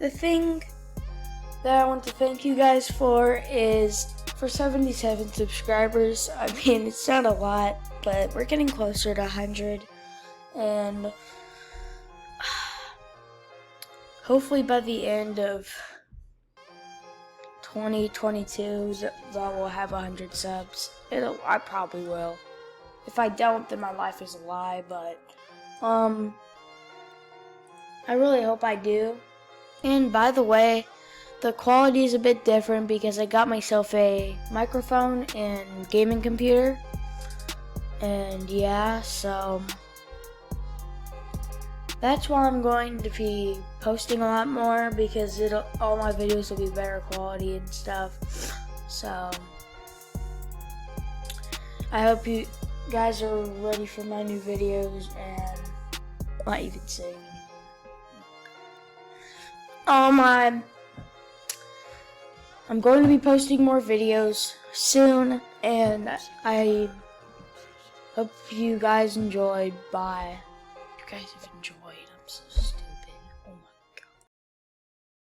the thing that I want to thank you guys for is for 77 subscribers. I mean, it's not a lot, but we're getting closer to 100, and hopefully by the end of 2022 that will have 100 subs. I probably will. If I don't, then my life is a lie, but I really hope I do. And by the way, the quality is a bit different because I got myself a microphone and gaming computer. And yeah, so that's why I'm going to be posting a lot more, because all my videos will be better quality and stuff. So I hope you guys are ready for my new videos, and I'm not even saying anymore. I'm going to be posting more videos soon, and I hope you guys enjoyed. Bye. You guys have enjoyed. I'm so stupid. Oh my God.